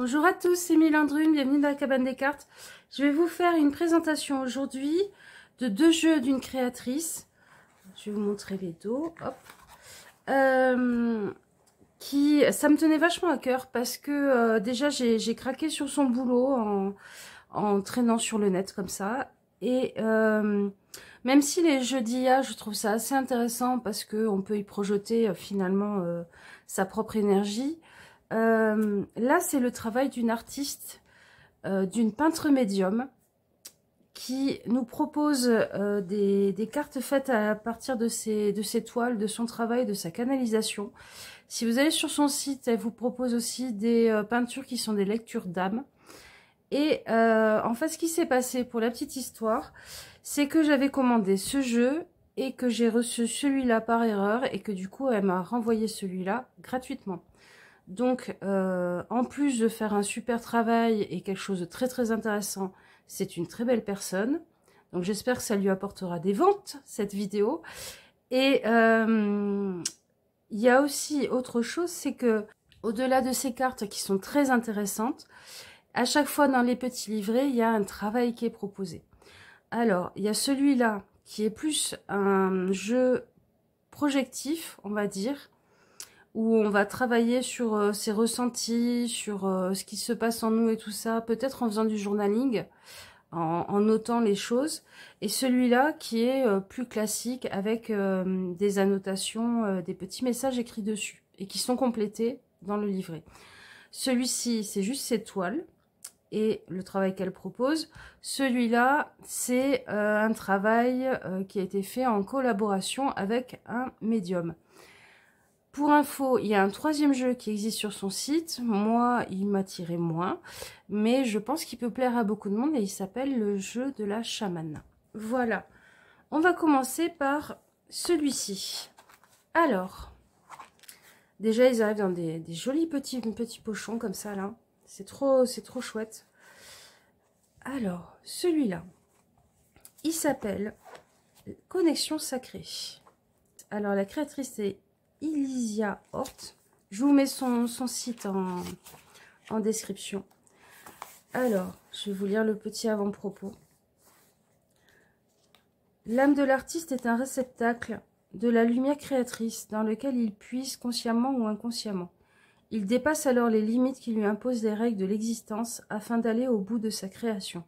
Bonjour à tous, c'est Mylindrune, bienvenue dans la cabane des cartes. Je vais vous faire une présentation aujourd'hui de deux jeux d'une créatrice. Je vais vous montrer les dos, hop. Ça me tenait vachement à cœur parce que déjà j'ai craqué sur son boulot en traînant sur le net comme ça. Et même si les jeux d'IA, je trouve ça assez intéressant parce qu'on peut y projeter finalement sa propre énergie. Là, c'est le travail d'une artiste, d'une peintre médium, qui nous propose des cartes faites à partir de ses toiles, de son travail, de sa canalisation. Si vous allez sur son site, elle vous propose aussi des peintures qui sont des lectures d'âme. Et en fait, ce qui s'est passé pour la petite histoire, c'est que j'avais commandé ce jeu et que j'ai reçu celui-là par erreur et que du coup, elle m'a renvoyé celui-là gratuitement. Donc, en plus de faire un super travail et quelque chose de très très intéressant, c'est une très belle personne. Donc, j'espère que ça lui apportera des ventes, cette vidéo. Et il y a aussi autre chose, c'est que au-delà de ces cartes qui sont très intéressantes, à chaque fois dans les petits livrets, il y a un travail qui est proposé. Alors, il y a celui-là qui est plus un jeu projectif, on va dire, où on va travailler sur ses ressentis, sur ce qui se passe en nous et tout ça, peut-être en faisant du journaling, en notant les choses. Et celui-là qui est plus classique avec des annotations, des petits messages écrits dessus et qui sont complétés dans le livret. Celui-ci, c'est juste ses toiles et le travail qu'elle propose. Celui-là, c'est un travail qui a été fait en collaboration avec un médium. Pour info, il y a un troisième jeu qui existe sur son site. Moi, il m'attirait moins, mais je pense qu'il peut plaire à beaucoup de monde et il s'appelle le jeu de la chamane. Voilà, on va commencer par celui-ci. Alors, déjà, ils arrivent dans des jolis petits pochons comme ça, là. C'est trop chouette. Alors, celui-là, il s'appelle Connexion Sacrée. Alors, la créatrice, c'est Elysia Hort. Je vous mets son site en description. Alors, je vais vous lire le petit avant-propos. L'âme de l'artiste est un réceptacle de la lumière créatrice dans lequel il puise consciemment ou inconsciemment. Il dépasse alors les limites qui lui imposent les règles de l'existence afin d'aller au bout de sa création.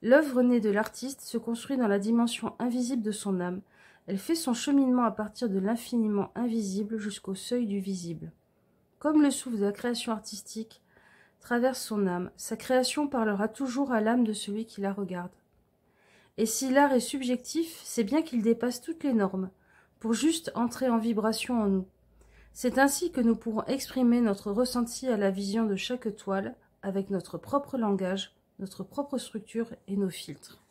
L'œuvre née de l'artiste se construit dans la dimension invisible de son âme. Elle fait son cheminement à partir de l'infiniment invisible jusqu'au seuil du visible. Comme le souffle de la création artistique traverse son âme, sa création parlera toujours à l'âme de celui qui la regarde. Et si l'art est subjectif, c'est bien qu'il dépasse toutes les normes, pour juste entrer en vibration en nous. C'est ainsi que nous pourrons exprimer notre ressenti à la vision de chaque toile, avec notre propre langage, notre propre structure et nos filtres.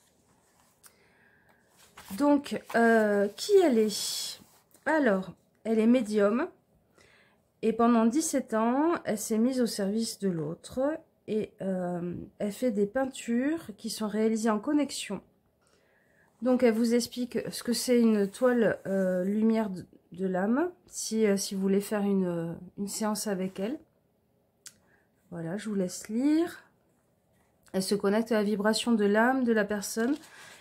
Donc, qui elle est? Alors, elle est médium. Et pendant 17 ans, elle s'est mise au service de l'autre. Et elle fait des peintures qui sont réalisées en connexion. Donc, elle vous explique ce que c'est une toile lumière de l'âme. Si vous voulez faire une séance avec elle. Voilà, je vous laisse lire. Elle se connecte à la vibration de l'âme de la personne.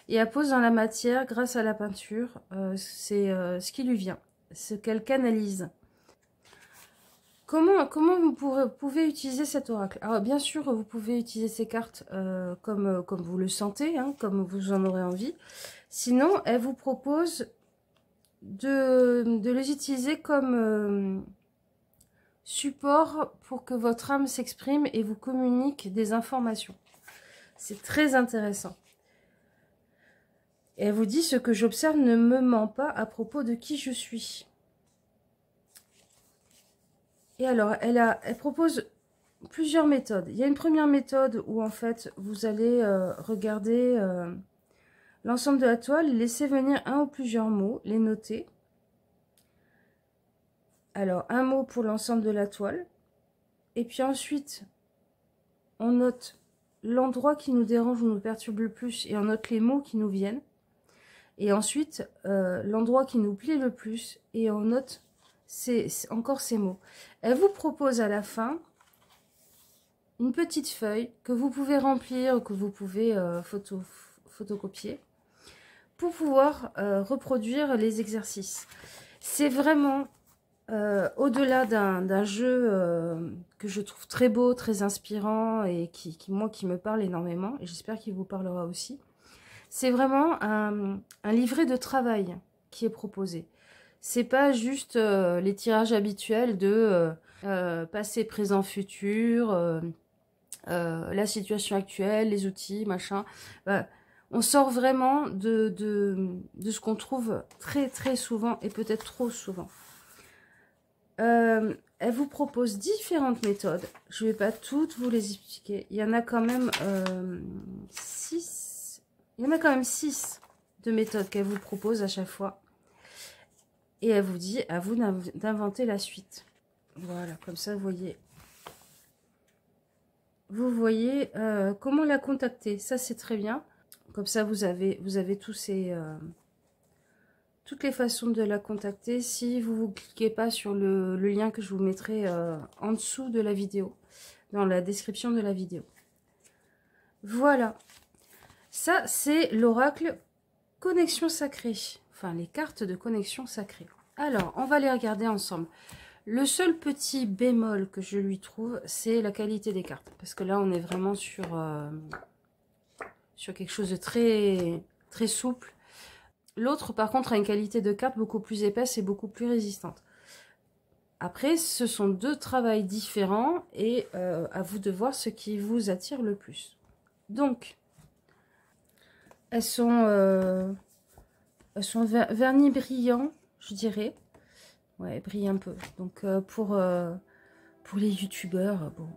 Et elle pose dans la matière, grâce à la peinture, c'est ce qui lui vient, ce qu'elle canalise. Comment vous pouvez utiliser cet oracle? Alors bien sûr, vous pouvez utiliser ces cartes comme vous le sentez, hein, comme vous en aurez envie. Sinon, elle vous propose de les utiliser comme support pour que votre âme s'exprime et vous communique des informations. C'est très intéressant. Et elle vous dit: ce que j'observe ne me ment pas à propos de qui je suis. Et alors, elle propose plusieurs méthodes. Il y a une première méthode où en fait, vous allez regarder l'ensemble de la toile, laisser venir un ou plusieurs mots, les noter. Alors, un mot pour l'ensemble de la toile. Et puis ensuite, on note l'endroit qui nous dérange ou nous perturbe le plus et on note les mots qui nous viennent. Et ensuite, l'endroit qui nous plaît le plus, et on note encore ces mots. Elle vous propose à la fin une petite feuille que vous pouvez remplir ou que vous pouvez photocopier pour pouvoir reproduire les exercices. C'est vraiment au-delà d'un jeu que je trouve très beau, très inspirant et moi qui me parle énormément, et j'espère qu'il vous parlera aussi. C'est vraiment un livret de travail qui est proposé. C'est pas juste les tirages habituels de passé, présent, futur, la situation actuelle, les outils, machin. On sort vraiment de ce qu'on trouve très très souvent et peut-être trop souvent. Elle vous propose différentes méthodes. Je ne vais pas toutes vous les expliquer. Il y en a quand même 6. Il y en a quand même 6 de méthodes qu'elle vous propose à chaque fois. Et elle vous dit à vous d'inventer la suite. Voilà, comme ça, vous voyez. Vous voyez comment la contacter. Ça, c'est très bien. Comme ça, vous avez toutes les façons de la contacter si vous ne cliquez pas sur le lien que je vous mettrai en dessous de la vidéo, dans la description de la vidéo. Voilà. Ça, c'est l'oracle connexion sacrée. Enfin, les cartes de connexion sacrée. Alors, on va les regarder ensemble. Le seul petit bémol que je lui trouve, c'est la qualité des cartes. Parce que là, on est vraiment sur quelque chose de très, très souple. L'autre, par contre, a une qualité de carte beaucoup plus épaisse et beaucoup plus résistante. Après, ce sont deux travails différents et à vous de voir ce qui vous attire le plus. Donc, elles sont vernis brillants, je dirais. Ouais, brillent un peu. Donc, pour les youtubeurs, bon,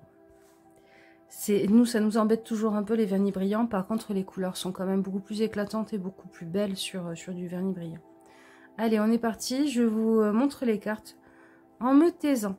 nous, ça nous embête toujours un peu les vernis brillants. Par contre, les couleurs sont quand même beaucoup plus éclatantes et beaucoup plus belles sur du vernis brillant. Allez, on est parti. Je vous montre les cartes en me taisant.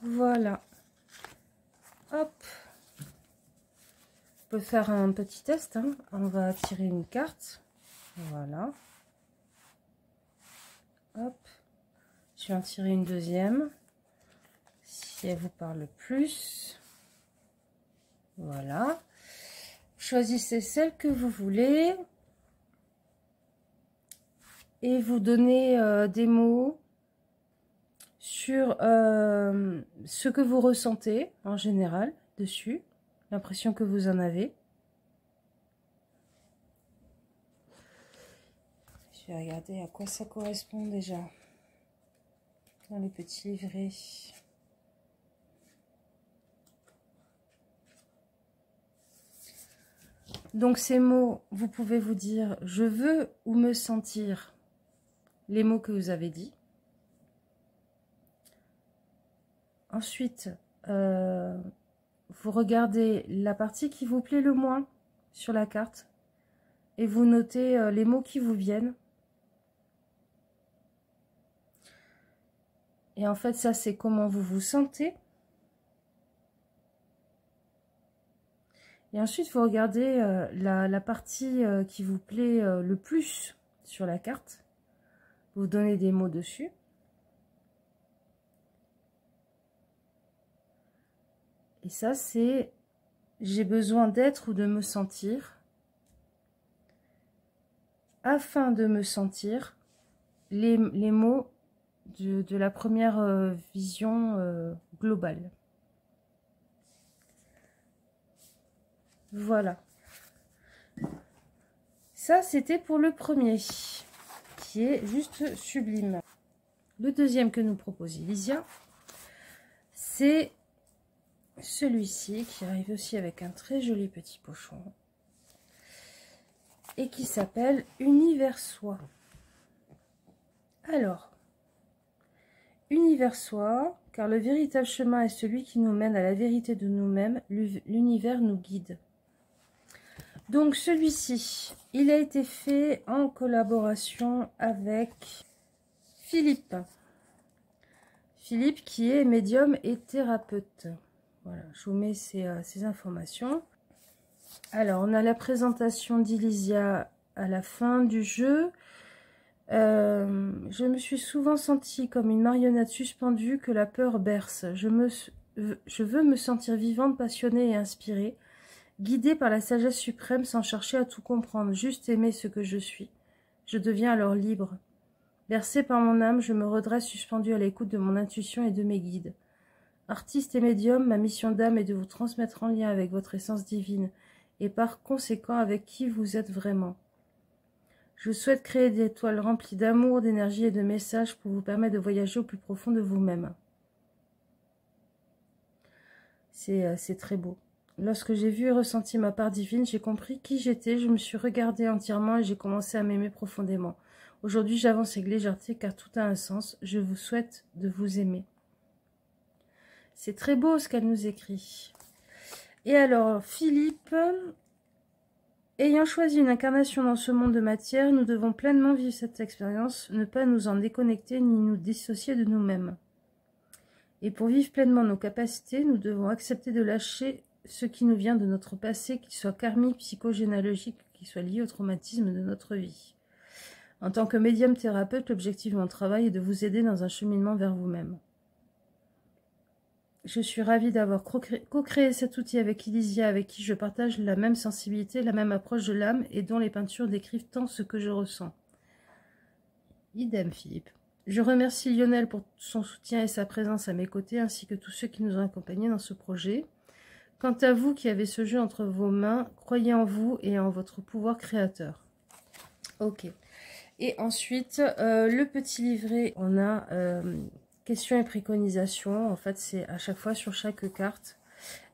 Voilà. Hop. On peut faire un petit test. Hein. On va tirer une carte. Voilà. Hop. Je vais en tirer une deuxième. Si elle vous parle plus. Voilà. Choisissez celle que vous voulez. Et vous donnez des mots sur ce que vous ressentez en général dessus. L'impression que vous en avez. Je vais regarder à quoi ça correspond déjà dans les petits livrets. Donc ces mots, vous pouvez vous dire je veux ou me sentir les mots que vous avez dit. Ensuite, vous regardez la partie qui vous plaît le moins sur la carte et vous notez les mots qui vous viennent. Et en fait, ça, c'est comment vous vous sentez. Et ensuite, vous regardez la partie qui vous plaît le plus sur la carte. Vous donnez des mots dessus. Et ça, c'est j'ai besoin d'être ou de me sentir. Afin de me sentir, les mots de la première vision globale. Voilà. Ça, c'était pour le premier, qui est juste sublime. Le deuxième que nous propose Elysia, c'est celui-ci, qui arrive aussi avec un très joli petit pochon. Et qui s'appelle Univers Soi. Alors, Univers Soi, car le véritable chemin est celui qui nous mène à la vérité de nous-mêmes, l'univers nous guide. Donc celui-ci, il a été fait en collaboration avec Philippe. Philippe qui est médium et thérapeute. Voilà, je vous mets ces informations. Alors, on a la présentation d'Elysia à la fin du jeu. Je me suis souvent sentie comme une marionnette suspendue que la peur berce. Je veux me sentir vivante, passionnée et inspirée, guidée par la sagesse suprême sans chercher à tout comprendre, juste aimer ce que je suis. Je deviens alors libre. Bercée par mon âme, je me redresse suspendue à l'écoute de mon intuition et de mes guides. Artiste et médium, ma mission d'âme est de vous transmettre en lien avec votre essence divine et par conséquent avec qui vous êtes vraiment. Je souhaite créer des étoiles remplies d'amour, d'énergie et de messages pour vous permettre de voyager au plus profond de vous-même. C'est très beau. Lorsque j'ai vu et ressenti ma part divine, j'ai compris qui j'étais, je me suis regardée entièrement et j'ai commencé à m'aimer profondément. Aujourd'hui, j'avance avec légèreté car tout a un sens. Je vous souhaite de vous aimer. C'est très beau ce qu'elle nous écrit. Et alors, Philippe, ayant choisi une incarnation dans ce monde de matière, nous devons pleinement vivre cette expérience, ne pas nous en déconnecter ni nous dissocier de nous-mêmes. Et pour vivre pleinement nos capacités, nous devons accepter de lâcher ce qui nous vient de notre passé, qu'il soit karmique, psychogénéalogique, qu'il soit lié au traumatisme de notre vie. En tant que médium thérapeute, l'objectif de mon travail est de vous aider dans un cheminement vers vous-même. Je suis ravie d'avoir co-créé cet outil avec Elysia, avec qui je partage la même sensibilité, la même approche de l'âme et dont les peintures décrivent tant ce que je ressens. Idem, Philippe. Je remercie Lionel pour son soutien et sa présence à mes côtés, ainsi que tous ceux qui nous ont accompagnés dans ce projet. Quant à vous qui avez ce jeu entre vos mains, croyez en vous et en votre pouvoir créateur. Ok. Et ensuite, le petit livret, on a... questions et préconisations, en fait c'est à chaque fois sur chaque carte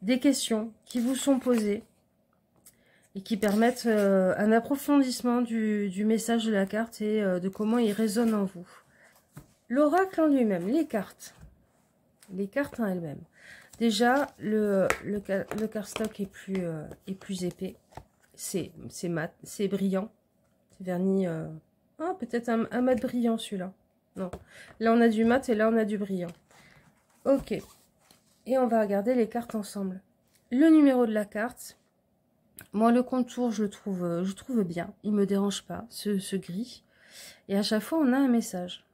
des questions qui vous sont posées et qui permettent un approfondissement du message de la carte et de comment il résonne en vous. L'oracle en lui-même, les cartes en elles-mêmes. Déjà le cardstock est plus épais, c'est mat, c'est brillant, c'est vernis, peut-être un mat brillant celui-là. Non, là on a du mat et là on a du brillant. Ok, Et on va regarder les cartes ensemble. Le numéro de la carte. Moi, le contour, je trouve bien. Il me dérange pas, ce gris. Et à chaque fois, on a un message.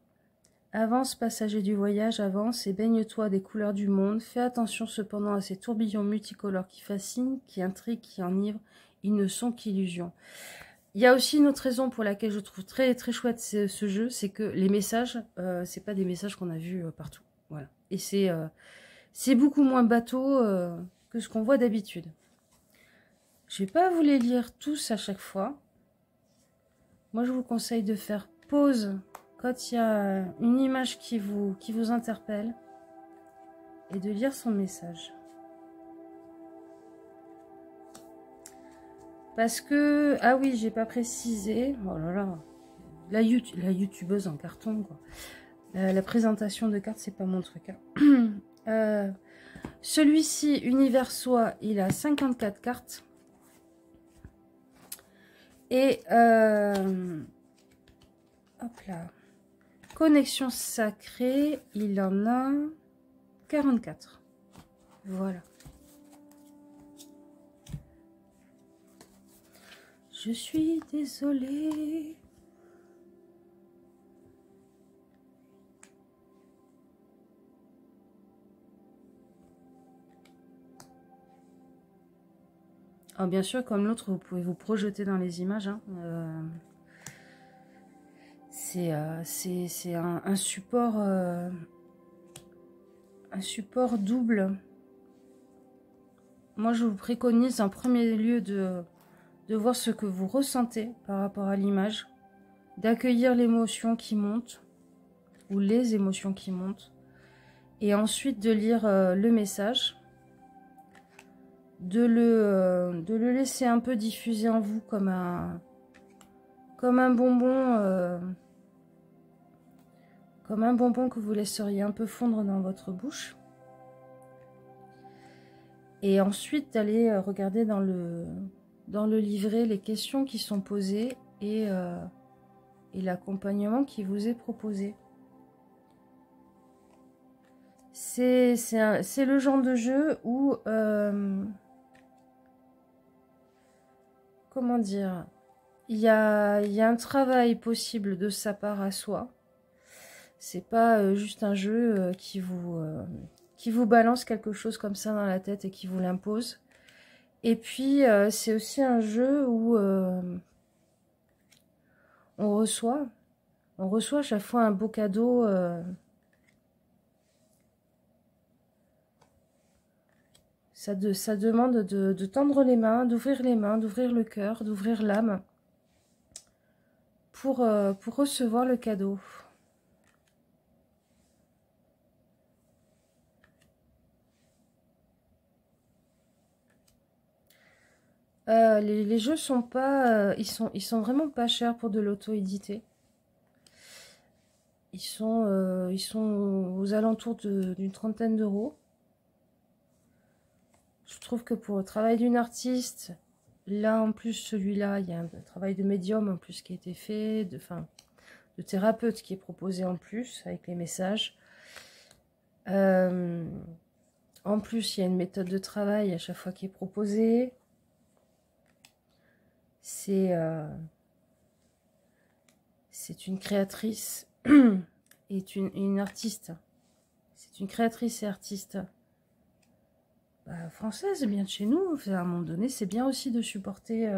Avance, passager du voyage, avance et baigne-toi des couleurs du monde. Fais attention cependant à ces tourbillons multicolores qui fascinent, qui intriguent, qui enivrent. Ils ne sont qu'illusions. Il y a aussi une autre raison pour laquelle je trouve très très chouette ce jeu, c'est que les messages, c'est pas des messages qu'on a vus partout. Voilà. Et c'est beaucoup moins bateau que ce qu'on voit d'habitude. Je vais pas vous les lire tous à chaque fois. Moi, je vous conseille de faire pause quand il y a une image qui vous interpelle et de lire son message. Parce que, ah oui, j'ai pas précisé, oh là là, la youtubeuse en carton, quoi. La présentation de cartes, c'est pas mon truc. Hein. Celui-ci, Univers Soi, il a 54 cartes. Et, hop là, Connexion Sacrée, il en a 44. Voilà. Je suis désolée. Alors bien sûr, comme l'autre, vous pouvez vous projeter dans les images. Hein. C'est un support double. Moi, je vous préconise en premier lieu de voir ce que vous ressentez par rapport à l'image, d'accueillir l'émotion qui monte, ou les émotions qui montent, et ensuite de lire le message, de le laisser un peu diffuser en vous comme un bonbon, que vous laisseriez un peu fondre dans votre bouche. Et ensuite d'aller regarder dans le livret les questions qui sont posées et l'accompagnement qui vous est proposé. C'est le genre de jeu où, comment dire, il y a un travail possible de sa part à soi. C'est pas juste un jeu qui vous balance quelque chose comme ça dans la tête et qui vous l'impose. Et puis, c'est aussi un jeu où on reçoit à chaque fois un beau cadeau. Ça demande de tendre les mains, d'ouvrir le cœur, d'ouvrir l'âme pour recevoir le cadeau. Les jeux sont pas, ils sont vraiment pas chers pour de l'auto-édité. Ils sont aux alentours d'une trentaine d'euros. Je trouve que pour le travail d'une artiste, là en plus celui-là, il y a un travail de médium en plus qui a été fait, de thérapeute qui est proposé en plus avec les messages. En plus, il y a une méthode de travail à chaque fois qui est proposée. C'est une créatrice et une artiste. C'est une créatrice et artiste française, bien de chez nous. À un moment donné, c'est bien aussi de supporter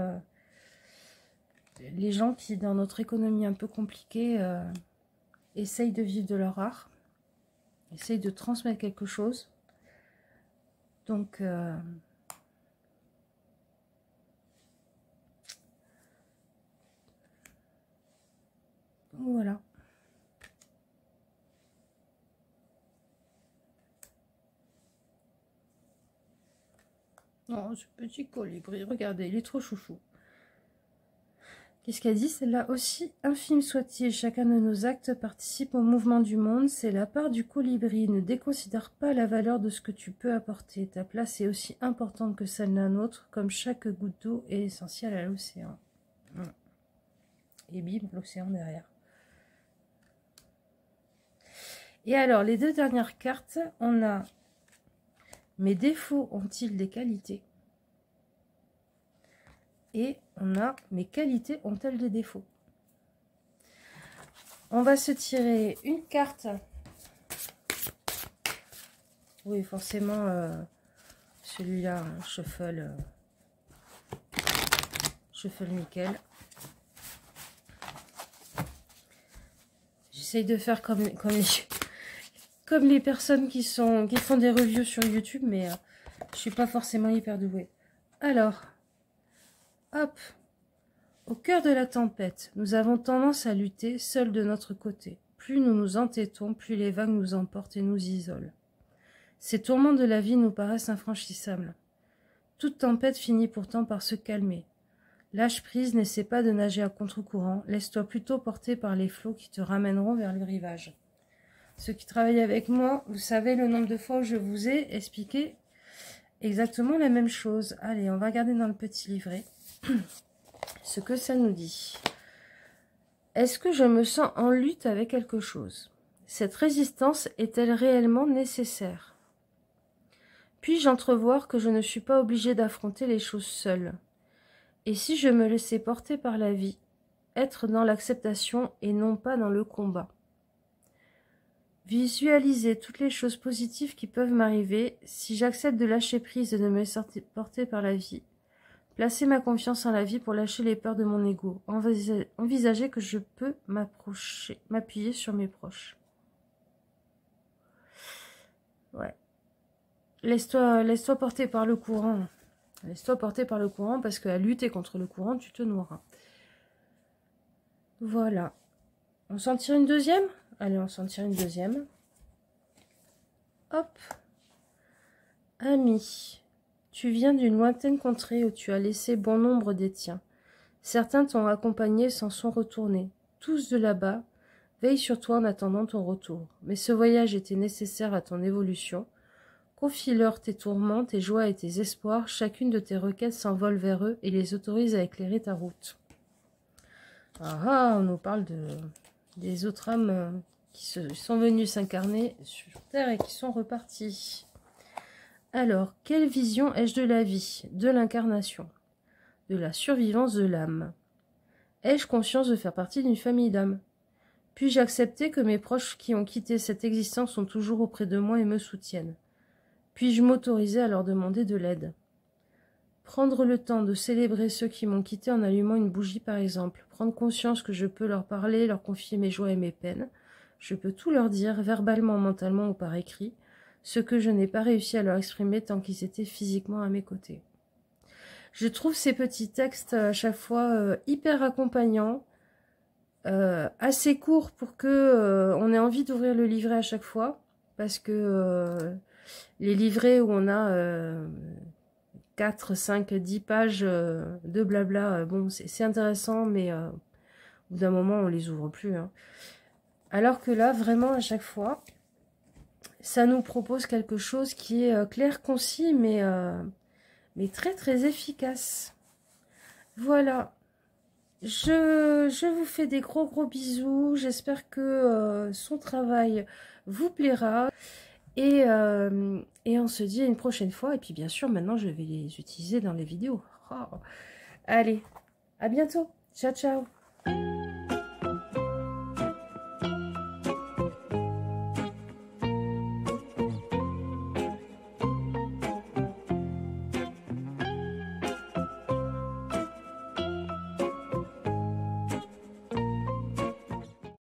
les gens qui, dans notre économie un peu compliquée, essayent de vivre de leur art, essayent de transmettre quelque chose. Donc, voilà. Oh, ce petit colibri, regardez, il est trop chouchou. Qu'est-ce qu'elle dit? Celle-là aussi, infime soit-il, chacun de nos actes participe au mouvement du monde. C'est la part du colibri. Ne déconsidère pas la valeur de ce que tu peux apporter. Ta place est aussi importante que celle d'un autre, comme chaque goutte d'eau est essentielle à l'océan. Et bim, l'océan derrière. Et alors, les deux dernières cartes, on a Mes défauts ont-ils des qualités? Et on a mes qualités ont-elles des défauts? On va se tirer une carte. Oui, forcément, celui-là, shuffle nickel. J'essaye de faire comme les personnes qui font des reviews sur YouTube, mais je suis pas forcément hyper douée. Alors, hop, au cœur de la tempête, nous avons tendance à lutter seuls de notre côté. Plus nous nous entêtons, plus les vagues nous emportent et nous isolent. Ces tourments de la vie nous paraissent infranchissables. Toute tempête finit pourtant par se calmer. Lâche prise, n'essaie pas de nager à contre-courant, laisse-toi plutôt porter par les flots qui te ramèneront vers le rivage. Ceux qui travaillent avec moi, vous savez le nombre de fois où je vous ai expliqué exactement la même chose. Allez, on va regarder dans le petit livret ce que ça nous dit. Est-ce que je me sens en lutte avec quelque chose? Cette résistance est-elle réellement nécessaire? Puis-je entrevoir que je ne suis pas obligée d'affronter les choses seule? Et si je me laissais porter par la vie, être dans l'acceptation et non pas dans le combat? Visualiser toutes les choses positives qui peuvent m'arriver si j'accepte de lâcher prise et de me laisser porter par la vie. Placer ma confiance en la vie pour lâcher les peurs de mon ego. Envisager que je peux m'appuyer sur mes proches. Ouais. Laisse-toi porter par le courant. Laisse-toi porter par le courant parce qu'à lutter contre le courant, tu te noieras. Voilà. On s'en tire une deuxième? Allez, on s'en tire une deuxième. Hop. Ami, tu viens d'une lointaine contrée où tu as laissé bon nombre des tiens. Certains t'ont accompagné s'en sont retournés. Tous de là-bas veillent sur toi en attendant ton retour. Mais ce voyage était nécessaire à ton évolution. Confie-leur tes tourments, tes joies et tes espoirs. Chacune de tes requêtes s'envole vers eux et les autorise à éclairer ta route. Ah, on nous parle des autres âmes qui sont venues s'incarner sur Terre et qui sont repartis. Alors, quelle vision ai-je de la vie, de l'incarnation, de la survivance de l'âme? Ai-je conscience de faire partie d'une famille d'âmes? Puis-je accepter que mes proches qui ont quitté cette existence sont toujours auprès de moi et me soutiennent? Puis-je m'autoriser à leur demander de l'aide? Prendre le temps de célébrer ceux qui m'ont quitté en allumant une bougie par exemple. Prendre conscience que je peux leur parler, leur confier mes joies et mes peines. Je peux tout leur dire, verbalement, mentalement ou par écrit, ce que je n'ai pas réussi à leur exprimer tant qu'ils étaient physiquement à mes côtés. Je trouve ces petits textes à chaque fois hyper accompagnants, assez courts pour que on ait envie d'ouvrir le livret à chaque fois, parce que les livrets où on a 4, 5, 10 pages de blabla, bon c'est intéressant, mais au bout d'un moment on les ouvre plus, hein. Alors que là, vraiment à chaque fois, ça nous propose quelque chose qui est clair, concis, mais très très efficace. Voilà. Je vous fais des gros bisous. J'espère que son travail vous plaira. Et on se dit à une prochaine fois. Et puis bien sûr, maintenant, je vais les utiliser dans les vidéos. Oh. Allez, à bientôt. Ciao, ciao.